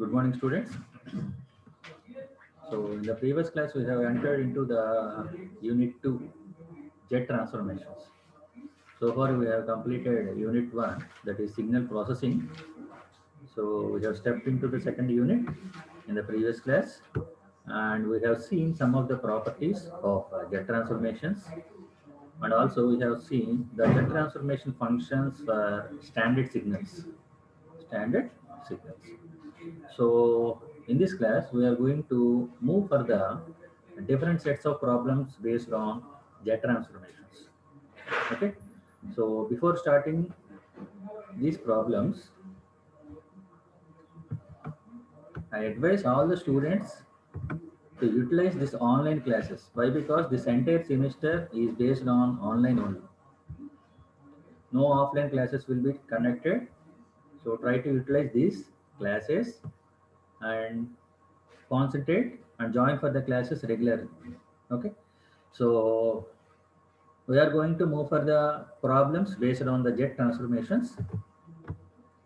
Good morning, students. So, in the previous class, we have entered into the Unit 2 jet transformations. So far, we have completed Unit 1, that is signal processing. So, we have stepped into the second unit in the previous class, and we have seen some of the properties of jet transformations. And also, we have seen the jet transformation functions for standard signals. Standard signals. So in this class, we are going to move further different sets of problems based on jet transformations. Okay. So before starting these problems, I advise all the students to utilize this online classes. Why? Because this entire semester is based on online only. No offline classes will be conducted. So try to utilize these classes and concentrate and join for the classes regularly. Okay. So we are going to move for the problems based on the jet transformations.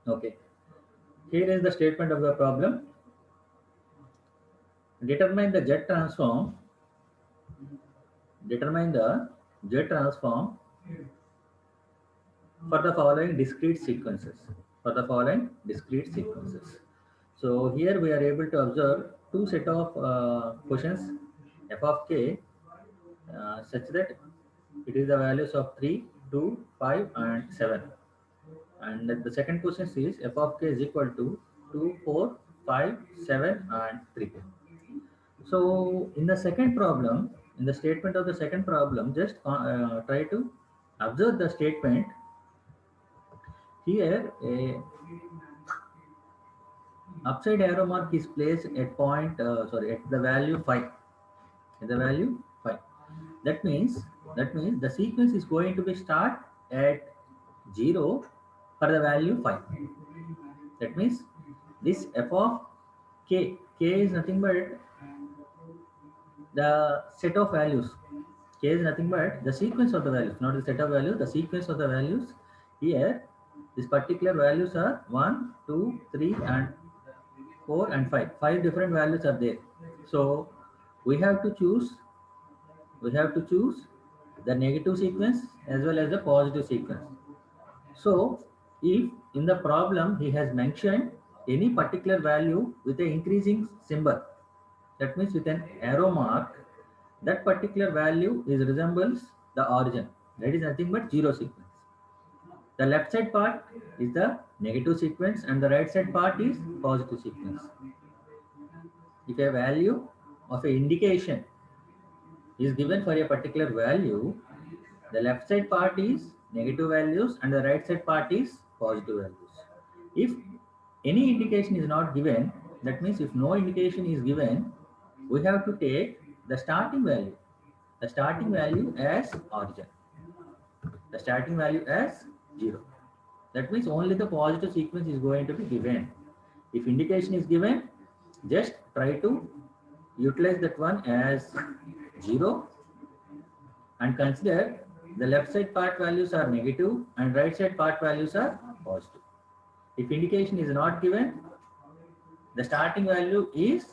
Okay. Here is the statement of the problem. Determine the jet transform. Determine the jet transform for the following discrete sequences. For the following discrete sequences. So here we are able to observe two set of questions f of k such that it is the values of 3, 2, 5 and 7. And the second question is f of k is equal to 2, 4, 5, 7 and 3. So in the second problem, in the statement of the second problem, just try to observe the statement. Here a upside arrow mark is placed at at the value 5. At the value 5. That means the sequence is going to be start at 0 for the value 5. That means this f of k is nothing but the set of values. K is nothing but the sequence of the values, not the set of values, the sequence of the values. Here, these particular values are 1, 2, 3, and 4 and 5. 5 different values are there. So we have to choose the negative sequence as well as the positive sequence. So if in the problem he has mentioned any particular value with an increasing symbol, that means with an arrow mark, that particular value is resembles the origin. That is nothing but zero sequence. The left side part is the negative sequence and the right side part is positive sequence. If a value of a indication is given for a particular value, the left side part is negative values and the right side part is positive values. If any indication is not given, that means if no indication is given, we have to take the starting value as origin, the starting value as 0. That means only the positive sequence is going to be given. If indication is given, just try to utilize that one as 0 and consider the left side part values are negative and right side part values are positive. If indication is not given, the starting value is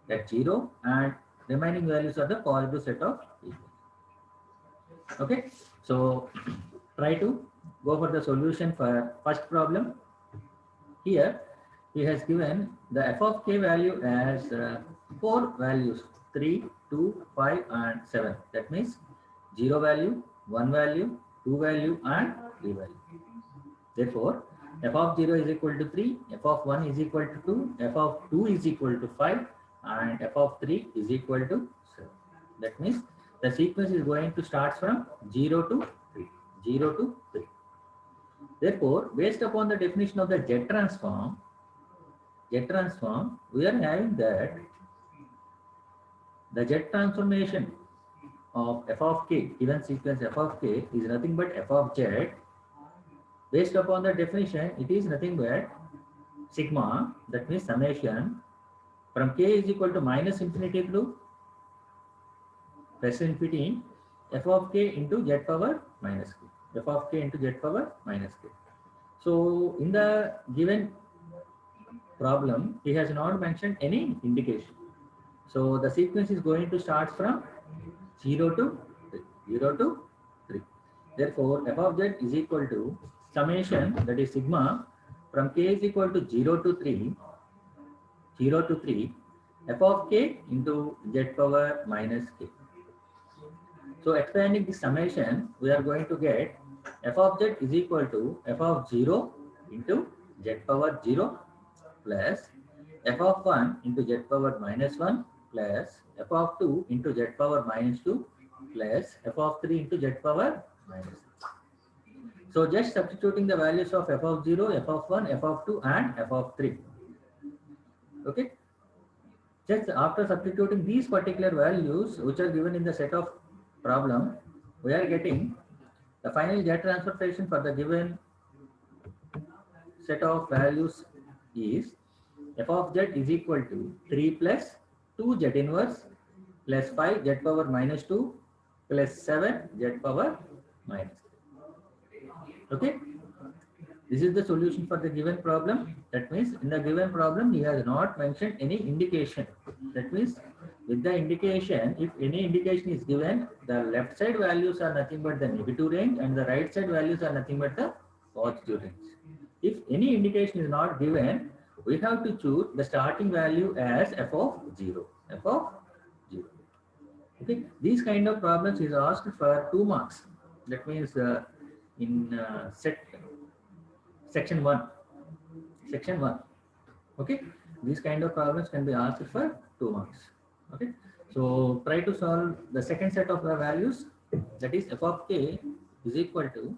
at 0 and remaining values are the positive set of equals. Okay, so try to go for the solution for first problem. Here he has given the f of k value as 4 values, 3, 2, 5 and 7. That means 0 value, 1 value, 2 value and 3 value. Therefore, f of 0 is equal to 3, f of 1 is equal to 2, f of 2 is equal to 5 and f of 3 is equal to 7. That means the sequence is going to start from 0 to 3. 0 to 3. Therefore, based upon the definition of the jet transform, we are having that the jet transformation of f of k, given sequence f of k is nothing but f of z. Based upon the definition, it is nothing but sigma, that means summation from k is equal to minus infinity to plus infinity f of k into z power minus k. F of k into z power minus k. So in the given problem, he has not mentioned any indication. So the sequence is going to start from 0 to 3. 0 to 3. Therefore, f of z is equal to summation, that is sigma, from k is equal to 0 to 3, 0 to 3, f of k into z power minus k. So expanding the summation, we are going to get f of z is equal to f of 0 into z power 0 plus f of 1 into z power minus 1 plus f of 2 into z power minus 2 plus f of 3 into z power minus 6. So just substituting the values of f of 0, f of 1, f of 2 and f of 3. Okay. Just after substituting these particular values which are given in the set of problem, we are getting the final Z transformation for the given set of values is f of z is equal to 3 plus 2 z inverse plus 5 z power minus 2 plus 7 z power minus 3. Okay. This is the solution for the given problem. That means in the given problem, he has not mentioned any indication. That means with the indication, if any indication is given, the left side values are nothing but the negative range and the right side values are nothing but the positive range. If any indication is not given, we have to choose the starting value as f of 0. F of 0. Okay. These kind of problems is asked for 2 marks. That means in section 1. Section 1. Okay. These kind of problems can be asked for 2 marks. Okay. So try to solve the second set of the values, that is f of k is equal to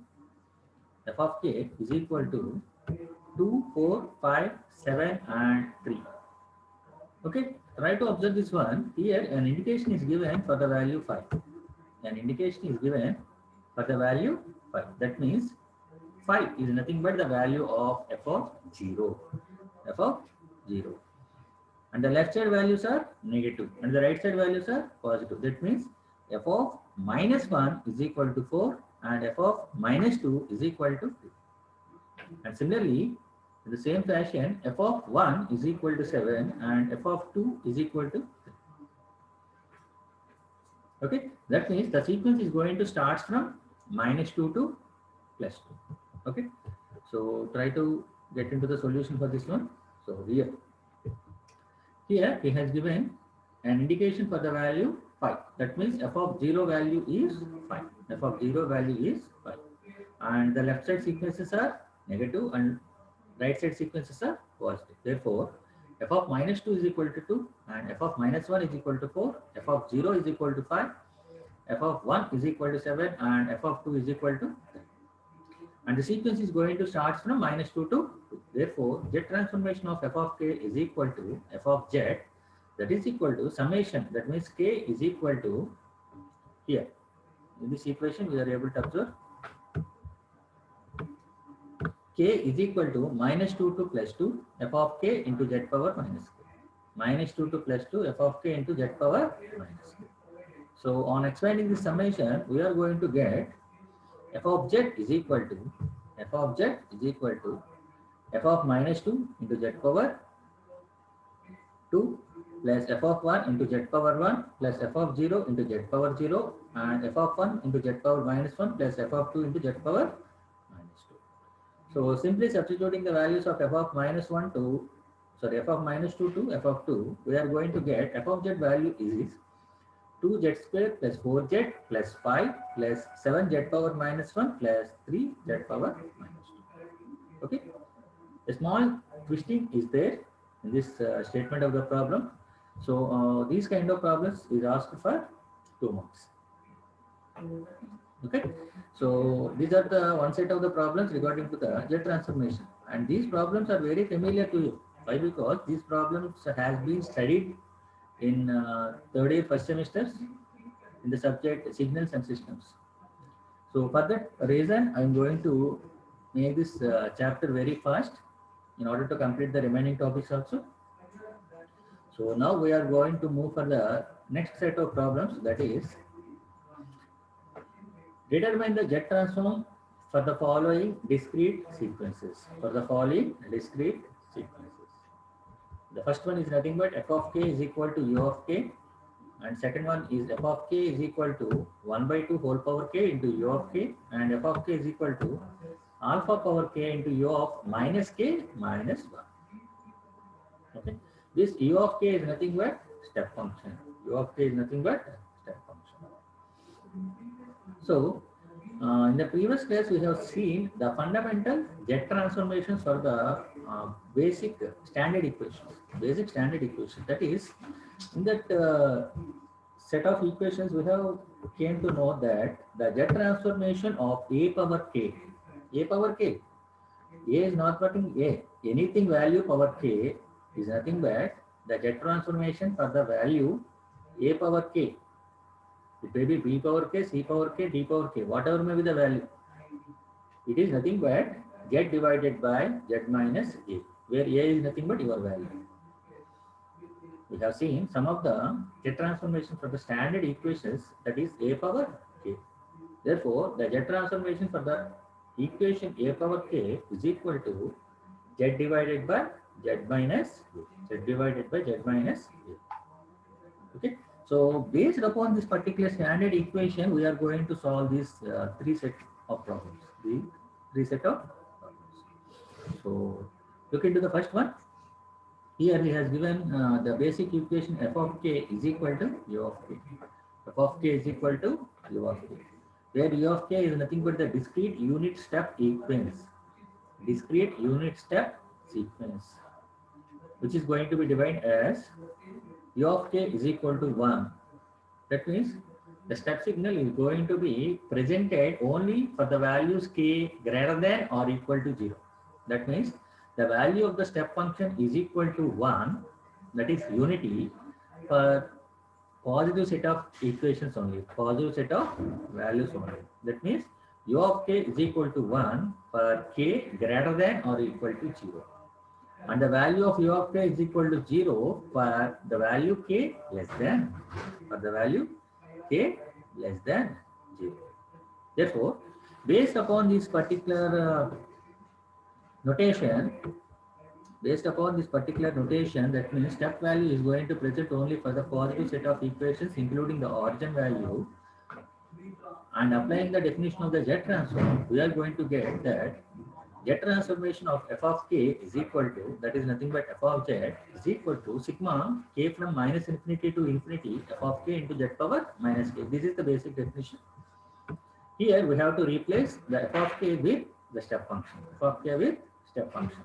2, 4, 5, 7 and 3. Okay. Try to observe this one. Here an indication is given for the value 5. An indication is given for the value 5. That means 5 is nothing but the value of f of 0. F of 0. And the left side values are negative and the right side values are positive. That means f of minus 1 is equal to 4 and f of minus 2 is equal to 2. And similarly, in the same fashion, f of 1 is equal to 7 and f of 2 is equal to 3. Okay, that means the sequence is going to start from minus 2 to plus 2. Okay, so try to get into the solution for this one. So here he has given an indication for the value 5. That means f of 0 value is 5. F of 0 value is 5. And the left side sequences are negative and right side sequences are positive. Therefore, f of minus 2 is equal to 2 and f of minus 1 is equal to 4. F of 0 is equal to 5. F of 1 is equal to 7 and f of 2 is equal to 3. And the sequence is going to start from minus 2 to 2. Therefore, z transformation of f of k is equal to f of z, that is equal to summation. That means k is equal to, here in this equation we are able to observe k is equal to minus 2 to plus 2 f of k into z power minus k. Minus 2 to plus 2 f of k into z power minus k. So on expanding this summation, we are going to get f of z is equal to f of minus 2 into z power 2 plus f of 1 into z power 1 plus f of 0 into z power 0 and f of 1 into z power minus 1 plus f of 2 into z power minus 2. So simply substituting the values of f of minus 1 to, f of minus 2 to f of 2, we are going to get f of z value is 2z square plus 4z plus 5 plus 7z power minus 1 plus 3z power minus 2. Okay. A small twisting is there in this statement of the problem. So these kind of problems is asked for 2 marks. Okay. So these are the one set of the problems regarding to the Z transformation, and these problems are very familiar to you. Why? Because these problems has been studied in third year first semesters in the subject signals and systems. So for that reason, I am going to make this chapter very fast in order to complete the remaining topics also. So now we are going to move for the next set of problems, that is determine the Z transform for the following discrete sequences. For the following discrete sequences. The first one is nothing but f of k is equal to u of k, and second one is f of k is equal to 1 by 2 whole power k into u of k, and f of k is equal to alpha power k into u of minus k minus 1. Okay. This u of k is nothing but step function. U of k is nothing but step function. So, in the previous class, we have seen the fundamental jet transformations for the basic standard equations. Basic standard equation. That is, in that set of equations, we have came to know that the jet transformation of a power k, a power k, a is not nothing a. Anything value power k is nothing but the jet transformation for the value a power k. It may be b power k, c power k, d power k, whatever may be the value. It is nothing but z divided by z minus a, where a is nothing but your value. We have seen some of the jet transformation for the standard equations, that is a power k. Therefore, the jet transformation for the equation a power k is equal to z divided by z minus a, z divided by z minus a. Okay. So, based upon this particular standard equation, we are going to solve these three set of problems. The three set of problems. So, look into the first one. Here he has given the basic equation f of k is equal to u of k. F of k is equal to u of k. Where u of k is nothing but the discrete unit step sequence. Discrete unit step sequence, which is going to be defined as u of k is equal to 1. That means the step signal is going to be presented only for the values k greater than or equal to 0. That means the value of the step function is equal to 1, that is unity, for positive set of equations only, positive set of values only. That means u of k is equal to 1 for k greater than or equal to 0. And the value of u of k is equal to 0 for the value k less than, for the value k less than 0. Therefore, based upon this particular notation, that means step value is going to present only for the positive set of equations, including the origin value, and applying the definition of the jet transform, we are going to get that jet transformation of f of k is equal to, that is nothing but f of z is equal to sigma k from minus infinity to infinity f of k into z power minus k. This is the basic definition. Here we have to replace the f of k with the step function, f of k with step function.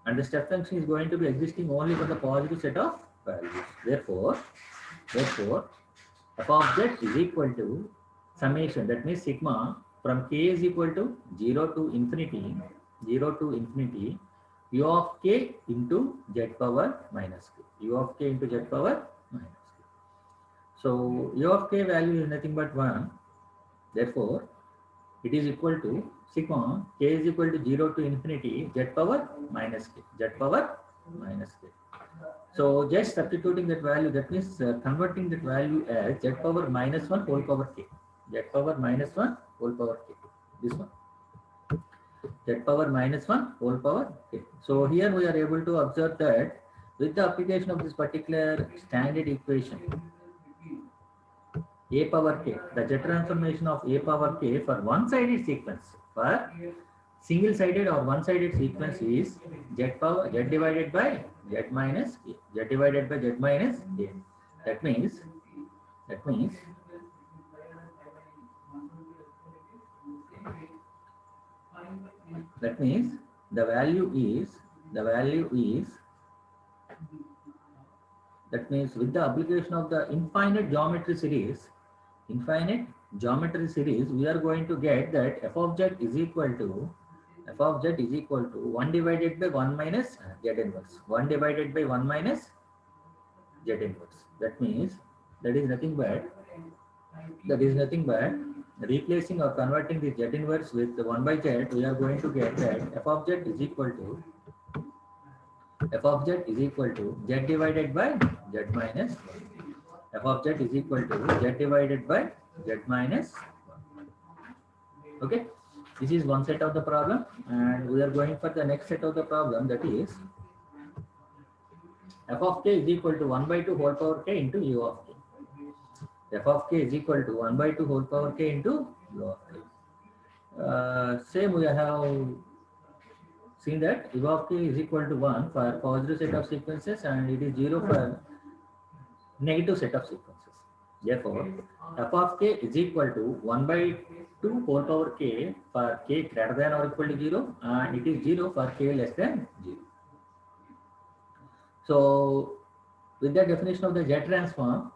And the step function is going to be existing only for the positive set of values. Therefore, f of z is equal to summation, that means sigma from k is equal to 0 to infinity, u of k into z power minus k, u of k into z power minus k. So, u of k value is nothing but 1. Therefore, it is equal to sigma k is equal to 0 to infinity z power minus k, z power minus k. So just substituting that value, that means converting that value as z power minus 1 whole power k, z power minus 1 whole power k, this one, z power minus 1 whole power k. So here we are able to observe that with the application of this particular standard equation, a power k, the jet transformation of a power k for one-sided sequence, for single-sided or one-sided sequence is z divided by z minus a, z divided by z minus a. That means the value is that means with the application of the infinite geometry series, we are going to get that f of z is equal to 1 divided by 1 minus z inverse, 1 divided by 1 minus z inverse. That means that is nothing but replacing or converting the z inverse with 1 by z. We are going to get that f of z is equal to z divided by z minus 1. F of z is equal to z divided by z minus 1. Okay, this is one set of the problem, and we are going for the next set of the problem, that is f of k is equal to 1 by 2 whole power k into u of k. F of k is equal to 1 by 2 whole power k into u of k. Same we have seen that u of k is equal to 1 for positive set of sequences and it is 0 for negative set of sequences. Therefore, f of k is equal to 1 by 2 whole power k for k greater than or equal to 0 and it is 0 for k less than 0. So, with the definition of the Z transform,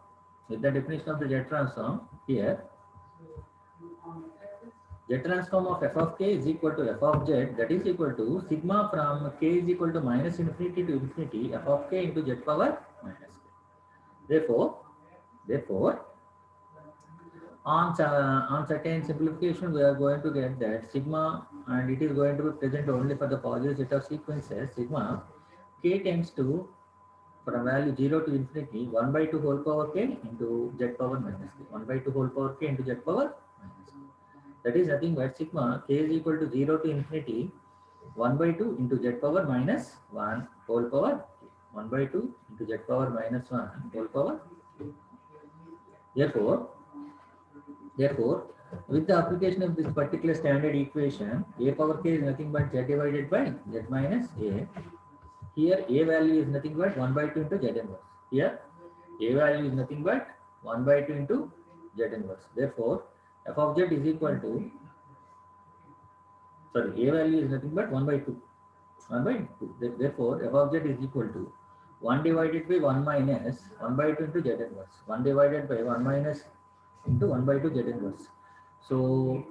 here, Z transform of f of k is equal to f of z, that is equal to sigma from k is equal to minus infinity to infinity f of k into z power minus k. Therefore, on certain simplification, we are going to get that sigma, and it is going to be present only for the positive set of sequences. Sigma k tends to from value 0 to infinity 1 by 2 whole power k into z power minus k. 1 by 2 whole power k into z power minus k. That is nothing but sigma k is equal to 0 to infinity 1 by 2 into z power minus 1 whole power k. 1 by 2 into z power minus 1 whole power k. Therefore, with the application of this particular standard equation, a power k is nothing but z divided by z minus a. Here, a value is nothing but 1 by 2 into z inverse. Here, a value is nothing but 1 by 2 into z inverse. Therefore, f of z is equal to, sorry, a value is nothing but 1 by 2. 1 by 2. Therefore, f of z is equal to 1 divided by 1 minus 1 by 2 into z inverse. 1 divided by 1 minus into 1 by 2 z inverse. So,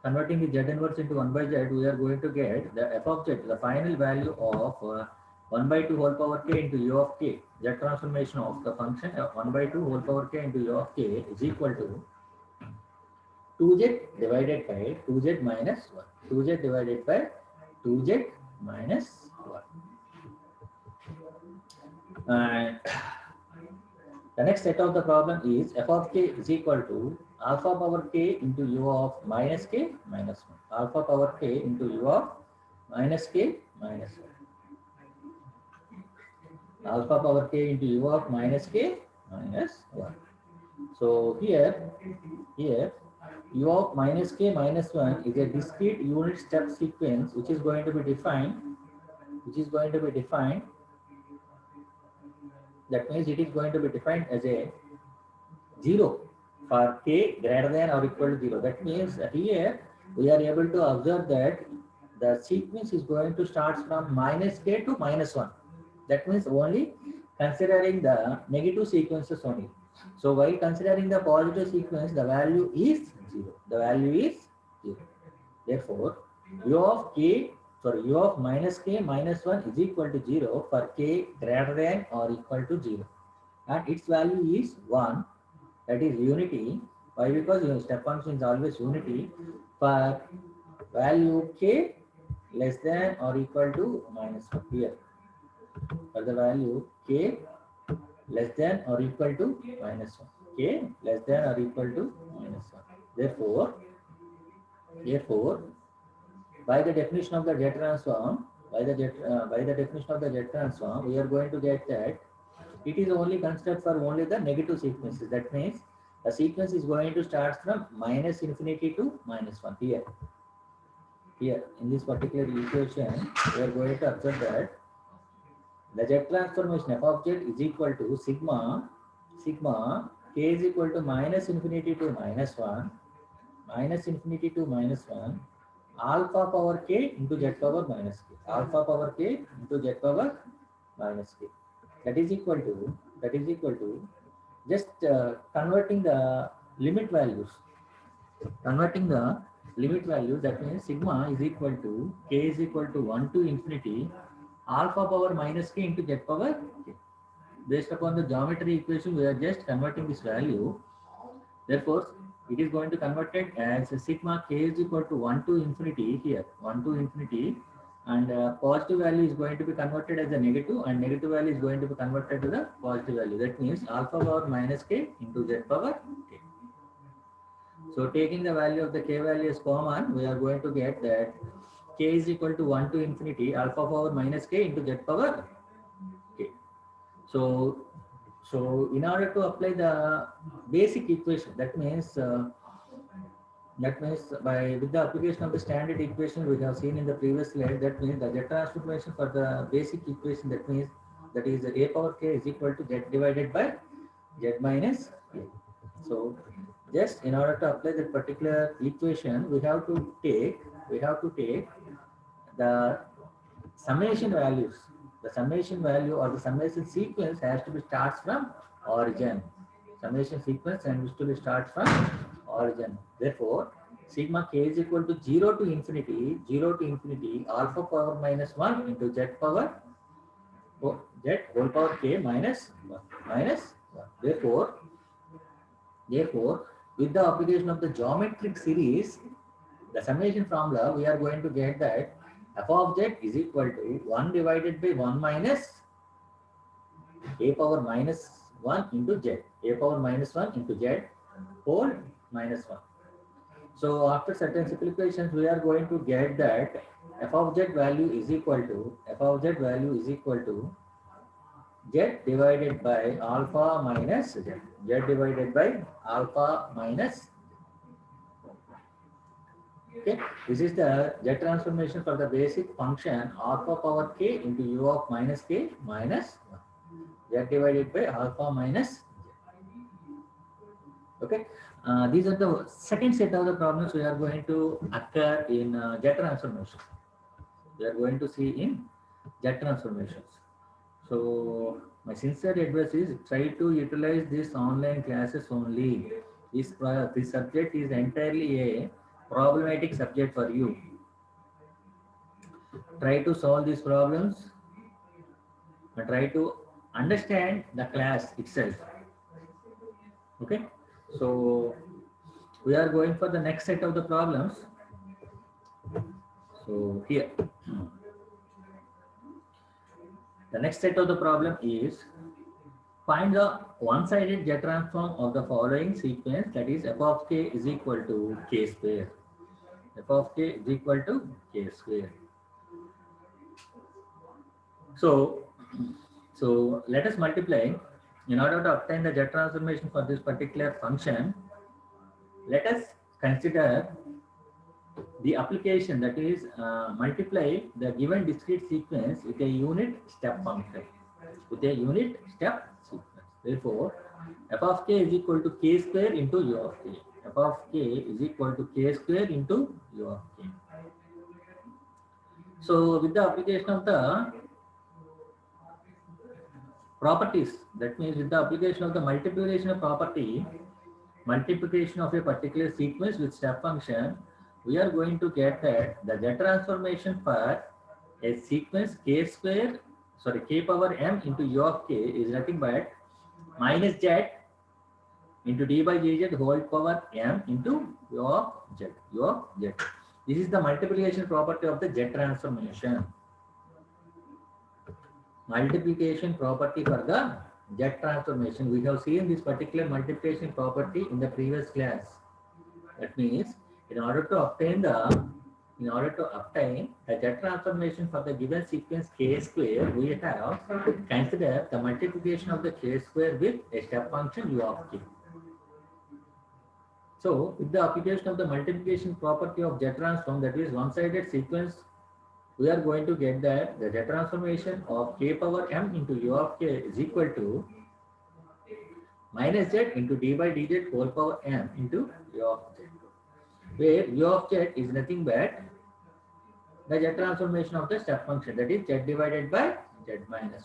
converting the z inverse into 1 by z, we are going to get the f of z, the final value of 1 by 2 whole power k into u of k. The transformation of the function 1 by 2 whole power k into u of k is equal to 2z divided by 2z minus 1. 2z divided by 2z minus 1. And the next set of the problem is f of k is equal to alpha power k into u of minus k minus 1. Alpha power k into u of minus k minus 1. Alpha power k into u of minus k minus 1. So here u of minus k minus 1 is a discrete unit step sequence which is going to be defined. That means it is going to be defined as a 0 for k greater than or equal to 0. That means here we are able to observe that the sequence is going to start from minus k to minus 1. That means only considering the negative sequences only. So while considering the positive sequence, the value is 0. Therefore, u of minus k minus 1 is equal to 0 for k greater than or equal to 0. And its value is 1. That is unity. Why? Because your step function is always unity for value k less than or equal to minus 1 here. For the value k less than or equal to minus 1. K less than or equal to minus 1. Therefore, by the definition of the Z transform, we are going to get that it is only considered for only the negative sequences. That means the sequence is going to start from minus infinity to minus 1 here. Here in this particular equation, we are going to observe that the Z transformation f of z is equal to sigma k is equal to minus infinity to minus 1 alpha power k into z power minus k. Alpha power k into z power minus k. That is equal to just converting the limit values. That means sigma is equal to k is equal to 1 to infinity alpha power minus k into z power k. Based upon the geometry equation, we are just converting this value. Therefore, it is going to convert it as sigma k is equal to 1 to infinity here, 1 to infinity, and positive value is going to be converted as a negative, and negative value is going to be converted to the positive value. That means alpha power minus k into z power k. So taking the value of the k value as common, we are going to get that k is equal to 1 to infinity alpha power minus k into z power k. So, in order to apply the basic equation, that means by with the application of the standard equation we have seen in the previous slide, that means the Z transformation for the basic equation, that means that is a power k is equal to z divided by z minus k. So just in order to apply that particular equation, we have to take the summation values. The summation value or the summation sequence has to be starts from origin. Summation sequence and which to be start from origin. Therefore, sigma k is equal to 0 to infinity, alpha power minus 1 into z power z whole power k minus 1 minus 1. Therefore, with the application of the geometric series, the summation formula, we are going to get that f of z is equal to 1 divided by 1 minus a power minus 1 into z, a power minus 1 into z whole minus 1. So after certain simplifications, we are going to get that f of z value is equal to z divided by alpha minus z, divided by alpha minus. Okay, this is the z transformation for the basic function alpha power k into u of minus k minus 1, z divided by alpha minus z. Okay, these are the second set of the problems we are going to occur in z transformation. We are going to see in z transformations. So my sincere advice is try to utilize these online classes only. This subject is entirely a problematic subject for you. Try to solve these problems and try to understand the class itself. Okay, so we are going for the next set of the problems. So here, the next set of the problem is find the one-sided Z transform of the following sequence, that is f of k is equal to k square. F of k is equal to k square. So let us multiply. In order to obtain the Z transformation for this particular function, let us consider the application, that is multiply the given discrete sequence with a unit step function. Therefore, f of k is equal to k square into u of k. F of k is equal to k square into u of k. So with the application of the properties, that means with the application of the multiplication of property, multiplication of a particular sequence with step function, we are going to get that the Z transformation for a sequence k power m into u of k is nothing but minus z into d by dz whole power m into u of z. This is the multiplication property of the Z transformation. Multiplication property for the Z transformation. We have seen this particular multiplication property in the previous class. That means in order to obtain the Z transformation for the given sequence k square, we have considered the multiplication of the k square with a step function u of k. So with the application of the multiplication property of Z transform, that is one-sided sequence, we are going to get that the Z transformation of k power m into u of k is equal to minus z into d by dz whole power m into u of z, where u of z is nothing but the Z transformation of the step function, that is z divided by z minus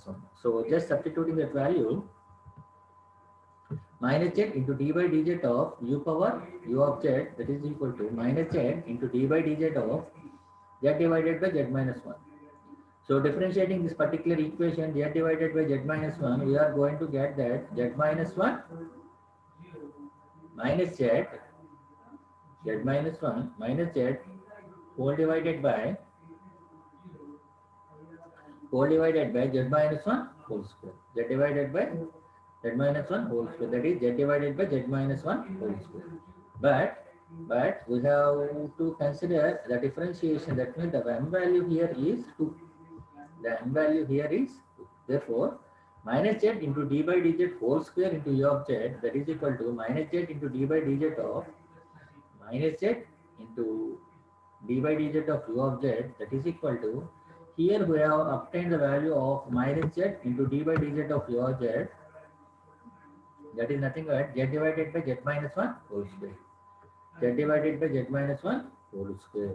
1. So just substituting that value, minus z into d by dz of u power u of z, that is equal to minus z into d by dz of z divided by z minus 1. So differentiating this particular equation, z divided by z minus 1, we are going to get that z minus 1 minus z minus z whole divided by z minus 1 whole square. Z divided by z minus 1 whole square, that is z divided by z minus 1 whole square. But we have to consider the differentiation, that means the m value here is 2. The n value here is 2. Therefore, minus z into d by dz whole square into u of z, that is equal to minus z into d by dz of minus z into d by dz of u of z, that is equal to, here we have obtained the value of minus z into d by dz of u of z, that is nothing but z divided by z minus 1 whole square. Z divided by z minus 1 whole square.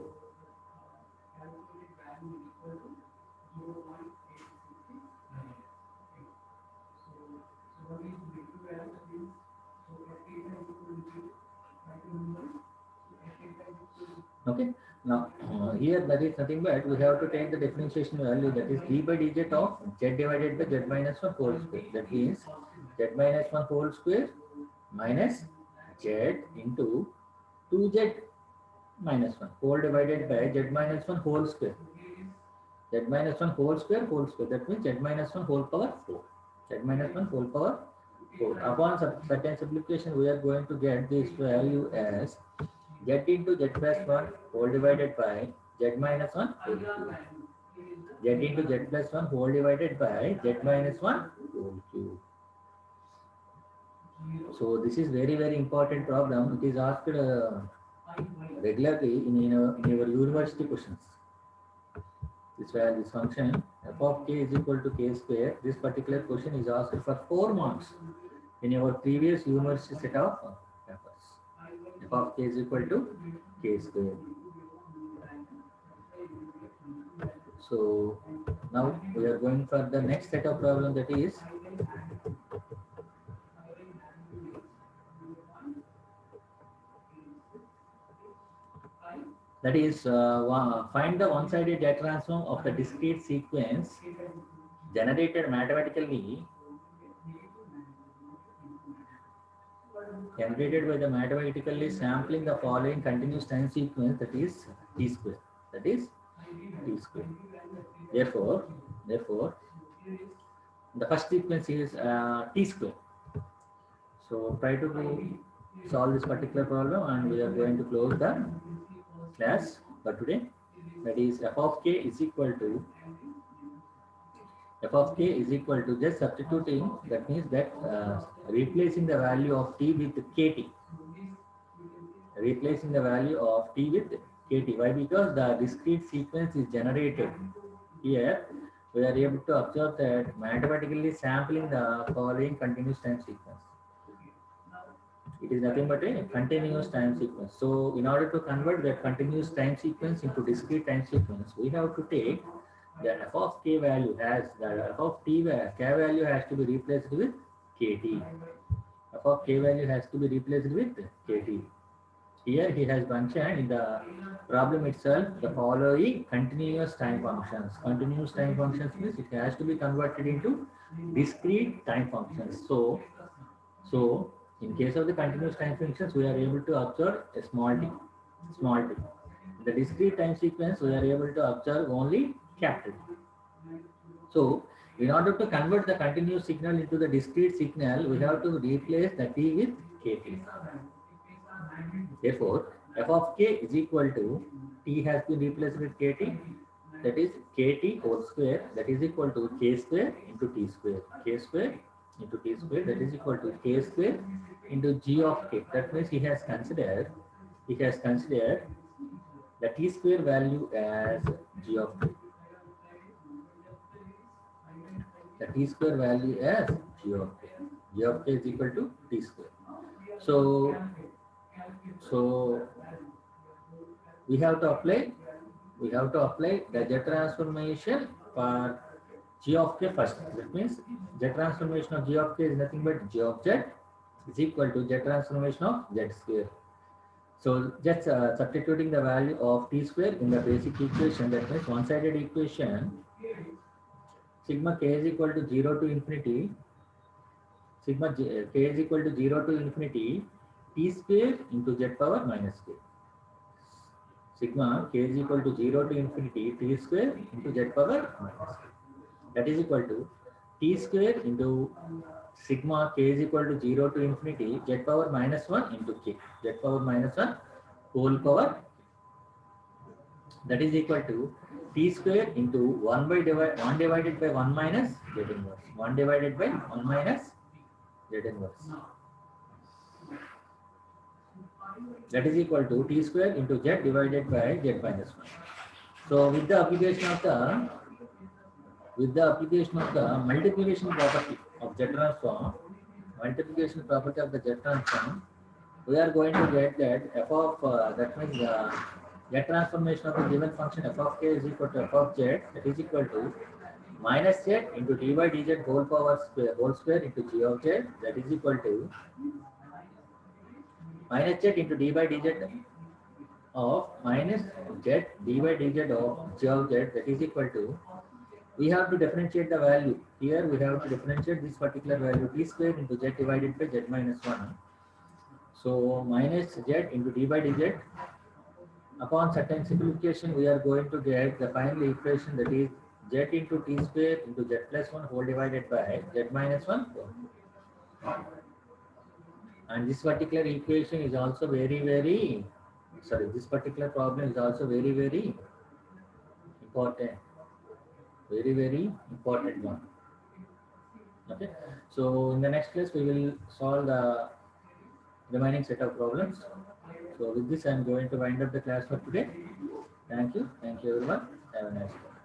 Okay. Now here that is nothing but we have to take the differentiation value, that is d by dz of z divided by z minus 1 whole square. That means z minus 1 whole square minus z into 2z minus 1 whole divided by z minus 1 whole square. Z minus 1 whole square whole square. That means z minus 1 whole power 4. Z minus 1 whole power 4. Upon certain simplification, we are going to get this value as z into z plus 1 whole divided by z minus 1 whole cube. Z into z plus 1 whole divided by z minus 1 whole cube. So this is very, very important problem. It is asked regularly in your university questions. This function f of k is equal to k square. This particular question is asked for 4 marks in your previous university set of papers. F of k is equal to k square. So now we are going for the next set of problem, that is find the one-sided jet transform of the discrete sequence generated mathematically by the mathematically sampling the following continuous time sequence, that is t square. That is t square. Therefore, the first sequence is t square. So try to solve this particular problem, and we are going to close the class for today. That is f of k is equal to just substituting, that means that replacing the value of t with kt. Replacing the value of t with kt. Why? Because the discrete sequence is generated. Here we are able to observe that mathematically sampling the following continuous time sequence. It is nothing but a continuous time sequence. So in order to convert that continuous time sequence into discrete time sequence, we have to take the f of k value has the f of t k value has to be replaced with kt. F of k value has to be replaced with kt. Here he has mentioned in the problem itself the following continuous time functions. Continuous time functions means it has to be converted into discrete time functions. So in case of the continuous time functions, we are able to observe a small t. The discrete time sequence, we are able to observe only capital T. So in order to convert the continuous signal into the discrete signal, we have to replace the t with kt. Therefore, f of k is equal to t has been replaced with kt, that is kt whole square, that is equal to k square into t square. K square into t square, that is equal to k square into g of k. That means he has considered the t square value as g of k. The t square value as g of k. G of k is equal to t square. So we have to apply the Z transformation for g of k first. That means Z transformation of g of k is nothing but g of z is equal to Z transformation of z square. So just substituting the value of t square in the basic equation, that means one-sided equation, sigma k is equal to 0 to infinity, k is equal to 0 to infinity t square into z power minus k. Sigma k is equal to 0 to infinity t square into z power minus k. That is equal to t square into sigma k is equal to 0 to infinity z power minus 1 into k. Z power minus 1 whole power, that is equal to t square into 1 divided by 1 minus z inverse. 1 divided by 1 minus z inverse. That is equal to t square into z divided by z minus 1. So with the application of the multiplication property of Z transform, we are going to get that f of that means Z transformation of the given function f of k is equal to f of z, that is equal to minus z into d by dz whole square into g of z, that is equal to minus z into d by dz of minus z d by dz of g of z, that is equal to, we have to differentiate the value. Here we have to differentiate this particular value t square into z divided by z minus 1. So minus z into d by dz upon certain simplification, we are going to get the final equation, that is z into t square into z plus 1 whole divided by z minus 1. And this particular equation is also this particular problem is also very important. Very important one. Okay. So in the next class, we will solve the remaining set of problems. So with this, I am going to wind up the class for today. Thank you. Thank you everyone. Have a nice day.